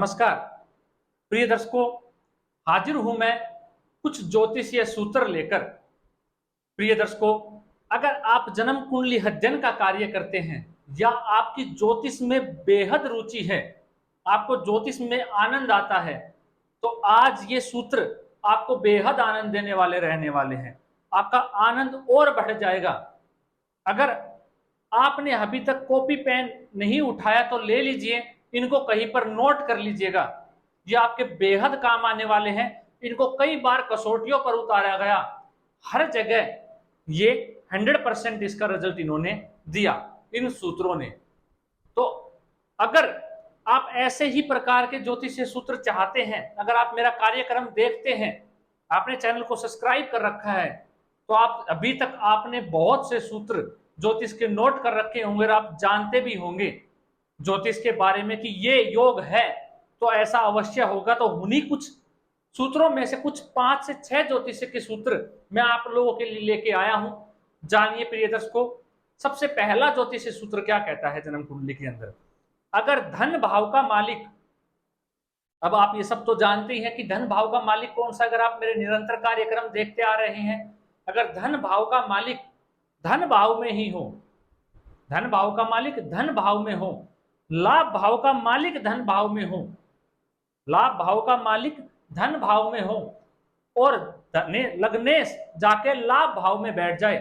नमस्कार प्रिय दर्शकों, हाजिर हूं मैं कुछ ज्योतिषीय सूत्र लेकर। प्रिय दर्शकों, अगर आप जन्म कुंडली अध्ययन का कार्य करते हैं या आपकी ज्योतिष में बेहद रुचि है, आपको ज्योतिष में आनंद आता है, तो आज ये सूत्र आपको बेहद आनंद देने वाले रहने वाले हैं। आपका आनंद और बढ़ जाएगा। अगर आपने अभी तक कॉपी पेन नहीं उठाया तो ले लीजिए, इनको कहीं पर नोट कर लीजिएगा। ये आपके बेहद काम आने वाले हैं। इनको कई बार कसौटियों पर उतारा गया, हर जगह ये 100% इसका रिजल्ट इन्होंने दिया, इन सूत्रों ने। तो अगर आप ऐसे ही प्रकार के ज्योतिषीय सूत्र चाहते हैं, अगर आप मेरा कार्यक्रम देखते हैं, आपने चैनल को सब्सक्राइब कर रखा है, तो आप अभी तक आपने बहुत से सूत्र ज्योतिष के नोट कर रखे होंगे और आप जानते भी होंगे ज्योतिष के बारे में कि ये योग है तो ऐसा अवश्य होगा। तो उन्हीं कुछ सूत्रों में से कुछ 5 से 6 ज्योतिष के सूत्र मैं आप लोगों के लिए लेके आया हूं। जानिए प्रिय दर्शकों, सबसे पहला ज्योतिष सूत्र क्या कहता है जन्म कुंडली के अंदर। अगर धन भाव का मालिक, अब आप ये सब तो जानते ही हैं कि धन भाव का मालिक कौन सा। अगर आप मेरे निरंतर कार्यक्रम देखते आ रहे हैं, अगर धन भाव का मालिक धन भाव में ही हो, धन भाव का मालिक धन भाव में हो, लाभ भाव का मालिक धन भाव में हो, लाभ भाव का मालिक धन भाव में हो और लग्नेश जाके लाभ भाव में बैठ जाए,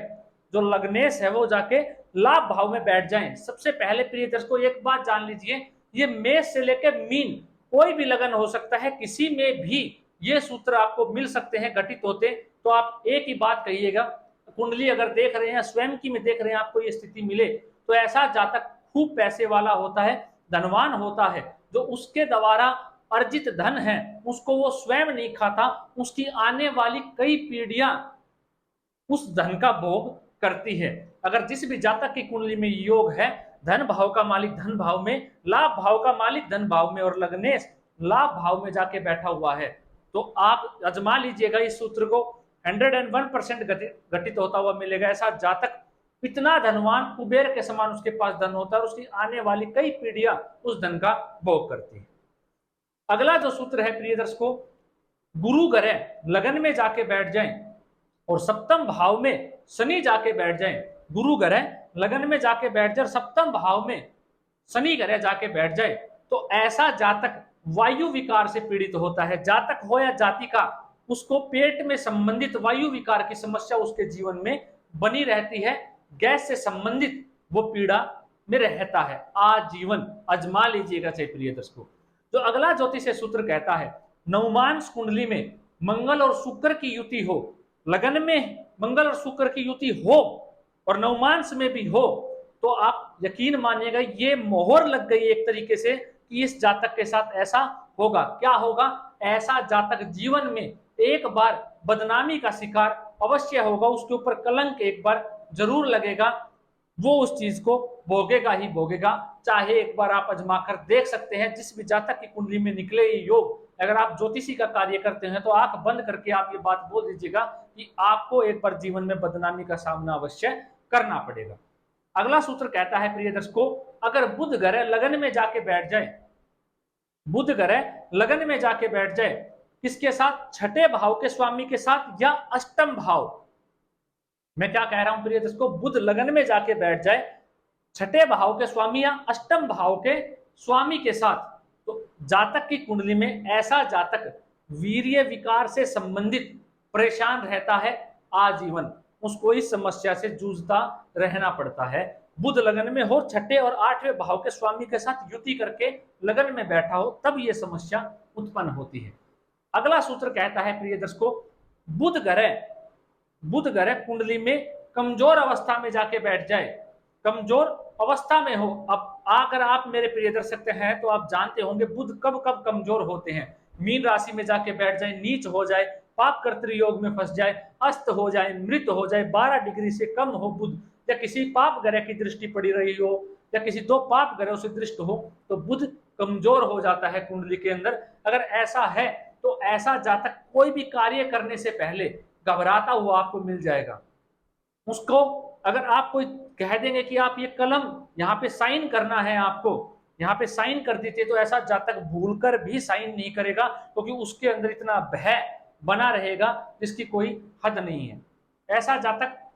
जो लग्नेश है वो जाके लाभ भाव में बैठ जाए। सबसे पहले प्रिय दर्शकों एक बात जान लीजिए, ये मेष से लेकर मीन कोई भी लगन हो सकता है, किसी में भी ये सूत्र आपको मिल सकते हैं घटित होते। तो आप एक ही बात कहिएगा, कुंडली अगर देख रहे हैं, स्वयं की में देख रहे हैं, आपको ये स्थिति मिले तो ऐसा जातक खूब पैसे वाला होता है, धनवान होता है। जो उसके द्वारा अर्जित धन है उसको वो स्वयं नहीं खाता, उसकी आने वाली कई पीढ़ियां उस धन का भोग करती है। अगर जिस भी जातक की कुंडली में योग है, धन भाव का मालिक धन भाव में, लाभ भाव का मालिक धन भाव में और लग्नेश लाभ भाव में जाके बैठा हुआ है, तो आप आजमा लीजिएगा इस सूत्र को। 101% घटित होता हुआ मिलेगा। ऐसा जातक इतना धनवान, कुबेर के समान उसके पास धन होता है और उसकी आने वाली कई पीढ़ियां उस धन का भोग करती है। अगला जो सूत्र है प्रिय दर्शकों, गुरु ग्रह लगन में जाके बैठ जाएं और सप्तम भाव में शनि जाके बैठ जाएं। गुरु ग्रह लगन में जाके बैठ जाए, सप्तम भाव में शनि ग्रह जाके बैठ जाए, तो ऐसा जातक वायु विकार से पीड़ित होता है। जातक हो या जातिका, उसको पेट में संबंधित वायु विकार की समस्या उसके जीवन में बनी रहती है। गैस से संबंधित वो पीड़ा में रहता है आजीवन। आजमा लीजिएगा चाहे प्रिय दर्शकों। जो अगला ज्योतिष सूत्र कहता है, नवमांश कुंडली में मंगल और शुक्र की युति हो, लगन में मंगल और शुक्र की युति हो और नवमांश में भी हो, तो आप यकीन मानिएगा ये मोहर लग गई एक तरीके से कि इस जातक के साथ ऐसा होगा। क्या होगा? ऐसा जातक जीवन में एक बार बदनामी का शिकार अवश्य होगा, उसके ऊपर कलंक एक बार जरूर लगेगा, वो उस चीज को भोगेगा ही भोगेगा। चाहे एक बार आप आजमा कर देख सकते हैं। जिस भी जातक की कुंडली में निकले ये योग, अगर आप ज्योतिषी का कार्य करते हैं तो आंख बंद करके आप ये बात बोल दीजिएगा कि आपको एक बार जीवन में बदनामी का सामना अवश्य करना पड़ेगा। अगला सूत्र कहता है प्रिय दर्शकों, अगर बुध ग्रह लगन में जाके बैठ जाए, बुध ग्रह लगन में जाके बैठ जाए, किसके साथ? छठे भाव के स्वामी के साथ या अष्टम भाव। मैं क्या कह रहा हूं प्रिय दर्शकों, बुध लगन में जाके बैठ जाए छठे भाव के स्वामी या अष्टम भाव के स्वामी के साथ, तो जातक की कुंडली में ऐसा जातक वीर्य विकार से संबंधित परेशान रहता है आजीवन। उसको इस समस्या से जूझता रहना पड़ता है। बुध लगन में हो, छठे और 8वें भाव के स्वामी के साथ युति करके लगन में बैठा हो, तब यह समस्या उत्पन्न होती है। अगला सूत्र कहता है प्रिय दर्शकों, बुध ग्रह कुंडली में कमजोर अवस्था में जाके बैठ जाए, कमजोर अवस्था में हो। अब अगर आप मेरे प्रिय दर्शक हैं तो आप जानते होंगे बुध कब कब कमजोर होते हैं। मीन राशि में जाके बैठ जाए, नीच हो जाए, पाप कर्तृ योग में फंस जाए, अस्त हो जाए, मृत हो जाए, 12 डिग्री से कम हो बुध, या किसी पाप ग्रह की दृष्टि पड़ी रही हो या किसी 2 पाप ग्रहों से दृष्ट हो, तो बुध कमजोर हो जाता है कुंडली के अंदर। अगर ऐसा है तो ऐसा जातक कोई भी कार्य करने से पहले घबराता हुआ आपको मिल जाएगा। उसको अगर आप कोई कह देंगे कि आप ये कलम यहाँ पे साइन करना है आपको, यहाँ पे साइन कर देते तो ऐसा जातक भूलकर भी साइन नहीं करेगा, क्योंकि उसके अंदर इतना भय बना रहेगा जिसकी कोई हद नहीं है। ऐसा जातक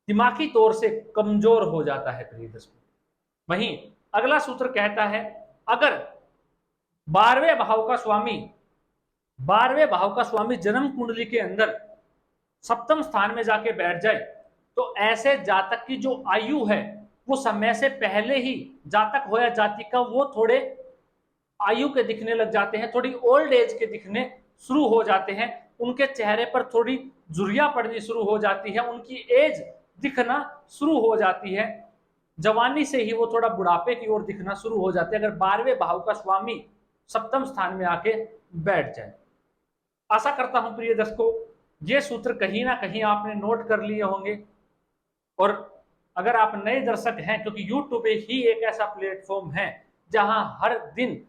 दिमागी तौर से कमजोर हो जाता है प्रिय दर्शकों। वहीं अगला सूत्र कहता है, अगर 12वें भाव का स्वामी जन्म कुंडली के अंदर सप्तम स्थान में जाके बैठ जाए, तो ऐसे जातक की जो आयु है वो समय से पहले ही, जातक हो या जातिका, वो थोड़े आयु के दिखने लग जाते हैं, थोड़ी ओल्ड एज के दिखने शुरू हो जाते हैं। उनके चेहरे पर थोड़ी झुर्रियां पड़नी शुरू हो जाती है, उनकी एज दिखना शुरू हो जाती है, जवानी से ही वो थोड़ा बुढ़ापे की ओर दिखना शुरू हो जाते हैं, अगर 12वें भाव का स्वामी सप्तम स्थान में आके बैठ जाए। आशा करता हूं प्रिय दर्शकों, ये सूत्र कहीं ना कहीं आपने नोट कर लिए होंगे। और अगर आप नए दर्शक हैं, क्योंकि YouTube ही एक ऐसा प्लेटफॉर्म है जहां हर दिन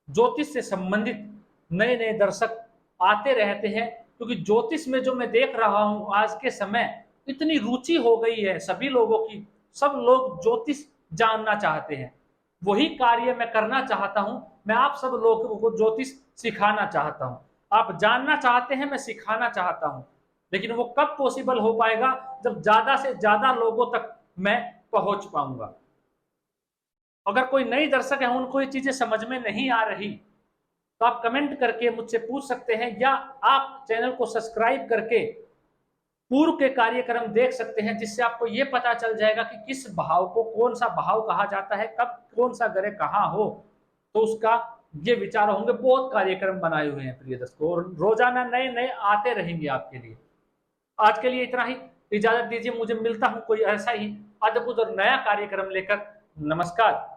ज्योतिष से संबंधित नए नए दर्शक आते रहते हैं, क्योंकि ज्योतिष में जो मैं देख रहा हूं आज के समय, इतनी रुचि हो गई है सभी लोगों की, सब लोग ज्योतिष जानना चाहते हैं। वही कार्य मैं करना चाहता हूं, मैं आप सब लोगों को ज्योतिष सिखाना चाहता हूं। आप जानना चाहते हैं, मैं सिखाना चाहता हूं, लेकिन वो कब पॉसिबल हो पाएगा, जब ज्यादा से ज्यादा लोगों तक मैं पहुंच पाऊंगा। अगर कोई नई दर्शक है, उनको ये चीजें समझ में नहीं आ रही, तो आप कमेंट करके मुझसे पूछ सकते हैं, या आप चैनल को सब्सक्राइब करके पूर्व के कार्यक्रम देख सकते हैं, जिससे आपको यह पता चल जाएगा कि किस भाव को कौन सा भाव कहा जाता है, कब कौन सा ग्रह कहाँ हो, तो उसका ये विचार होंगे। बहुत कार्यक्रम बनाए हुए हैं प्रिय दर्शकों, और रोजाना नए नए आते रहेंगे आपके लिए। आज के लिए इतना ही, इजाजत दीजिए, मुझे मिलता हूं कोई ऐसा ही अद्भुत और नया कार्यक्रम लेकर। नमस्कार।